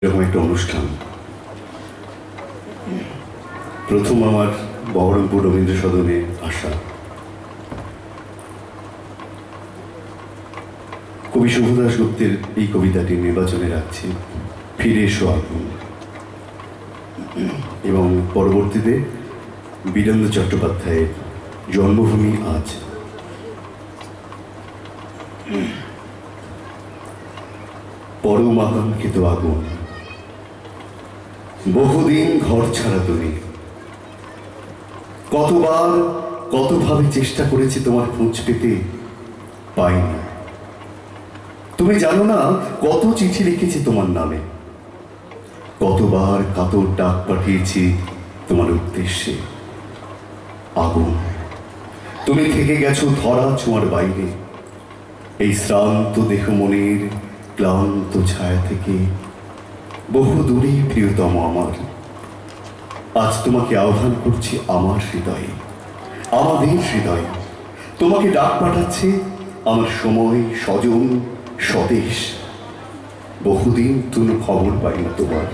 এরকম একটা অনুষ্ঠান প্রথম আমার বহরমপুর রবীন্দ্র সদনে আসা। কবি শুভ দাশগুপ্তের এই কবিতাটি নির্বাচনে রাখছি, ফিরে এসো আগুন, এবং পরবর্তীতে বীরেন্দ্র চট্টোপাধ্যায়ের জন্মভূমি আজ। পরম আকাঙ্ক্ষিত আগুন, বহুদিন ঘর ছাড়া তুমি, কতবার কতভাবে চেষ্টা করেছি তোমার খোঁজ পেতে, পাইনি। তুমি জানো না কত চিঠি লিখেছি তোমার নামে, কতবার কাতর ডাক পাঠিয়েছি তোমার উদ্দেশ্যে। আগুন, তুমি থেকে গেছো ধরা ছোঁয়ার বাইরে, এই শ্রান্ত দেহ মনের ক্লান্ত ছায়া থেকে বহু দূরে। প্রিয়তম আমার, আজ তোমাকে আহ্বান করছি আমার হৃদয়ে, আমাদের হৃদয়ে। তোমাকে ডাক পাঠাচ্ছে আমার সময়, স্বজন, স্বদেশ। বহুদিন তুমি খবর পাই না তোমার,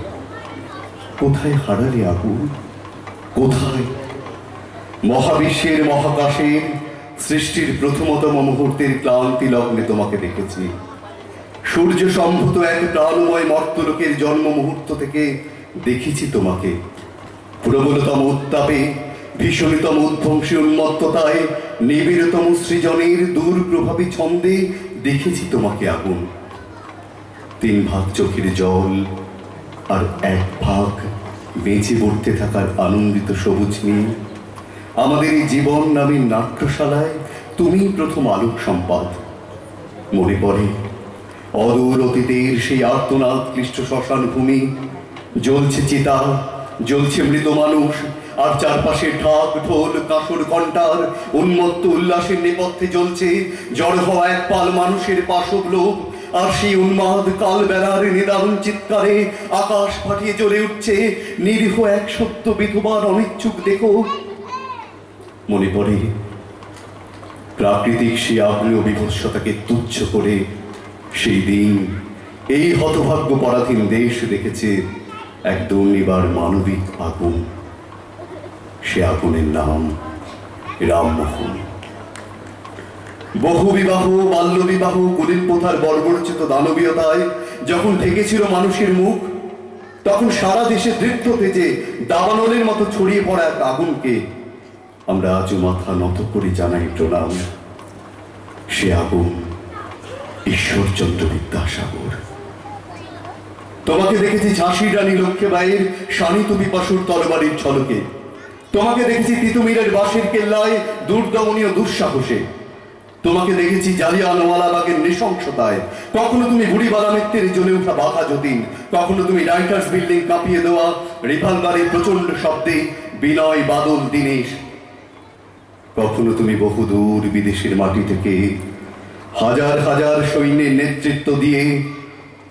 কোথায় হারালে আগুন, কোথায়? মহাবিশ্বের মহাকাশের সৃষ্টির প্রথমতম মুহূর্তের ক্লান্তি লগ্নে তোমাকে দেখেছি। সূর্য সম্ভূত এক প্রাণময় মর্তলোকের জন্ম মুহূর্ত থেকে দেখেছি তোমাকে। প্রবলতম উত্তাপে, ভীষণতম উদ্ধ্বংসী উন্মত্ততায়, নিবিড়তম সৃজনের দূর প্রভাবী ছন্দে দেখেছি তোমাকে আগুন। 3 ভাগ চোখের জল আর 1 ভাগ বেঁচে পড়তে থাকার আনন্দিত সবুজ নীল। আমাদের এই জীবন নামের নাট্যশালায় তুমি প্রথম আলোক সম্পাদ। মনে পড়ে অদূর অতীতের সেই আর্তনাদ ক্লিষ্ট শ্মশান ভূমি, জ্বলছে চিতা, জ্বলছে মৃত মানুষ, আর চারপাশে ঢাক ঢোল কাঁসর ঘণ্টার উন্মত্ত উল্লাসের নেপথ্যে জ্বলছে জড় হওয়া এক পাল মানুষের পাশব লোভ। আর সেই উন্মাদ কাল বেলার নিদারুণ চিৎকারে আকাশ ফাটিয়ে জ্বলে উঠছে নিরীহ এক সত্য বিধবার অনিচ্ছুক দেখো। মনে পড়ে প্রাকৃতিক সেই আগ্নেয় বিভৎসতাকে তুচ্ছ করে সেই দিন এই হতভাগ্য পরাধীন দেশ দেখেছে এক দুর্নিবার মানবিক আগুন। সে আগুনের নাম রামমোহন। বহু বিবাহ, বাল্য বিবাহ, কুলীন প্রথার বর্বরচিত দানবীয়তায় যখন ঢেকেছিল মানুষের মুখ, তখন সারা দেশে দৃপ্ত তেজে দাবানলের মতো ছড়িয়ে পড়া এক আগুনকে আমরা আজও মাথা নত করে জানাই প্রণাম। সে আগুন ঈশ্বরচন্দ্র বিদ্যাসাগর। তোমাকে দেখেছি ঝাঁসির রানী লক্ষ্মীবাঈর শানিত বিপাশুর তরবারির ঝলকে। তোমাকে দেখেছি তিতুমিরের বাঁশের কেল্লায় দুর্দমনীয় দুঃসাহসে। তোমাকে দেখেছি জালিয়ানওয়ালাবাগের নৃশংসতায়। কখনো তুমি বুড়িবালা মিত্রের জ্বলে ওঠা বাঘা যতীন, কখনো তুমি রাইটার্স বিল্ডিং কাঁপিয়ে দেওয়া রিভলভারের প্রচন্ড শব্দে বিনয় বাদল দীনেশ, কখনো তুমি বহুদূর বিদেশের মাটি থেকে হাজার হাজার সৈন্যের নেতৃত্ব দিয়ে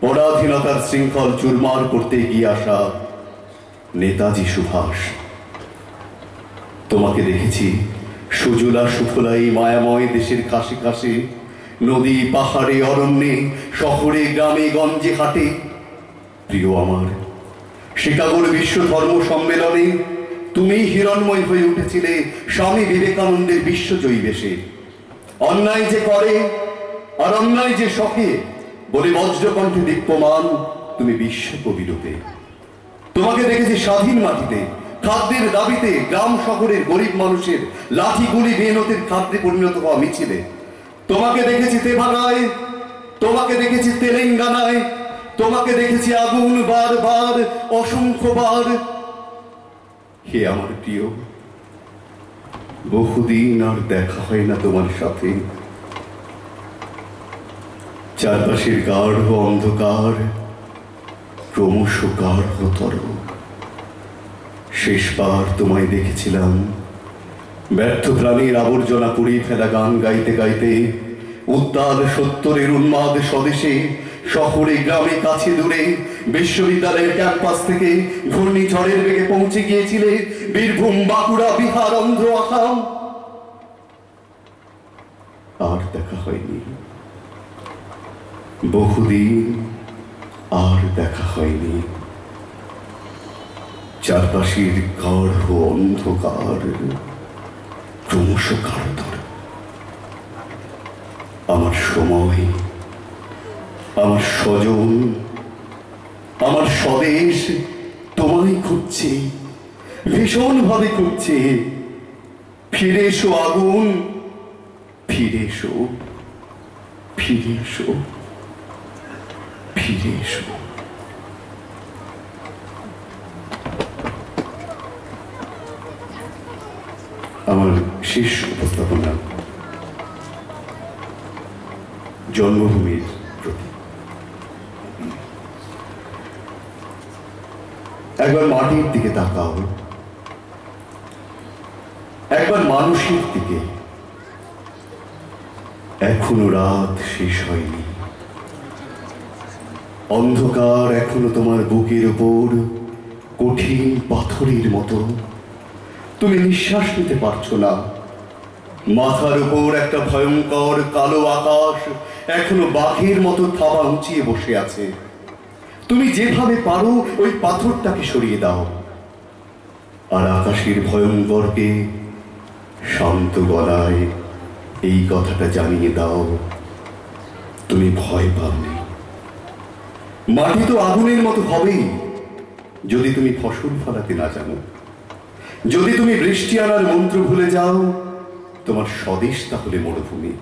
পরাধীনতার শৃঙ্খল চুরমার করতে এগিয়ে আসা নেতাজি সুভাষ। তোমাকে দেখেছি সুজলা সুফলা এই মায়াময় দেশের কাছে কাছে, নদী পাহাড়ে অরণ্যে, শহরে গ্রামে গঞ্জে হাটে। প্রিয় আমার, শিকাগোর বিশ্ব ধর্ম সম্মেলনে তুমি হিরণময় হয়ে উঠেছিলে স্বামী বিবেকানন্দের বিশ্বজয়ী বেশে। অন্যায় যে করে আর অন্যায় যে শখে বলে বজ্রকণ্ঠে দীপ্যমান তুমি বিশ্বকবি রূপে। তোমাকে দেখেছি স্বাধীন মাটিতে, খাদ্যের দাবিতে গ্রাম শহরের গরিব মানুষের লাঠি গুলি মেহনতের খাদ্যে পরিণত হওয়া মিছিলে। তোমাকে দেখেছি তেভাগায়, তোমাকে দেখেছি তেলেঙ্গানায়, তোমাকে দেখেছি আগুন বারবার, অসংখ্যবার। হে আমার প্রিয়, বহুদিন আর দেখা হয় না তোমার সাথে। চারপাশের গাঢ় অন্ধকার ক্রমশ গাঢ়তর। শেষবার তোমায় দেখেছিলাম ব্যর্থ প্রাণীর আবর্জনা পুড়িয়ে ফেলা গান গাইতে গাইতে উত্তাল সত্তরের উন্মাদ স্বদেশে, শহরে গ্রামে কাছে দূরে, বিশ্ববিদ্যালয়ের ক্যাম্পাস থেকে ঘূর্ণিঝড়ের বেগে পৌঁছে গিয়েছিলে বীরভূম, বাঁকুড়া, বিহার, অন্ধ্র, আসাম। আর দেখা হয়নি বহুদিন, আর দেখা হয়নি। চারপাশের গাঢ় অন্ধকার ক্রমশ গাঢ়তর। আমার সময়, আমার স্বজন, আমার স্বদেশ তোমায় খুঁজছে, ভীষণ ভাবে খুঁজছে। ফিরে এসো আগুন, ফিরে এসো, ফিরে এসো, ফিরে এসো। আমার শেষ উপস্থাপনা জন্মভূমির প্রতি। একবার মাটির দিকে তাকাও, একবার মানুষের দিকে। এখনো রাত শেষ হয়নি, অন্ধকার এখনো তোমার বুকের উপর কঠিন পাথরের মতো। তুমি নিঃশ্বাস নিতে পারছো না। মাথার উপর একটা ভয়ঙ্কর কালো আকাশ এখনো বাঘের মতো থাবা উঁচিয়ে বসে আছে। তুমি যেভাবে পারো ওই পাথরটাকে সরিয়ে দাও, আর আকাশের ভয়ঙ্করকে শান্ত গলায় এই কথাটা জানিয়ে দাও, তুমি ভয় পাওনি। মাটি তো আগুনের মতো হবেই যদি তুমি ফসল ফলাতে না জানো। যদি তুমি বৃষ্টি আনার মন্ত্র ভুলে যাও, তোমার স্বদেশ তাহলে মরুভূমি।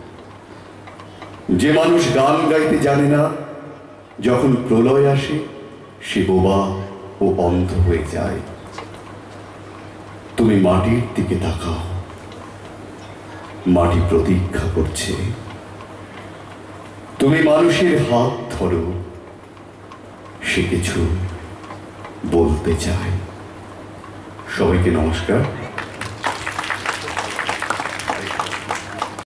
যে মানুষ গান গাইতে জানে না, যখন প্রলয় আসে সে বোবা ও অন্ধ হয়ে যায়। তুমি মাটির দিকে তাকাও, মাটি প্রতীক্ষা করছে। তুমি মানুষের হাত ধরো, সে কিছু বলতে চায়। সবাইকে নমস্কার।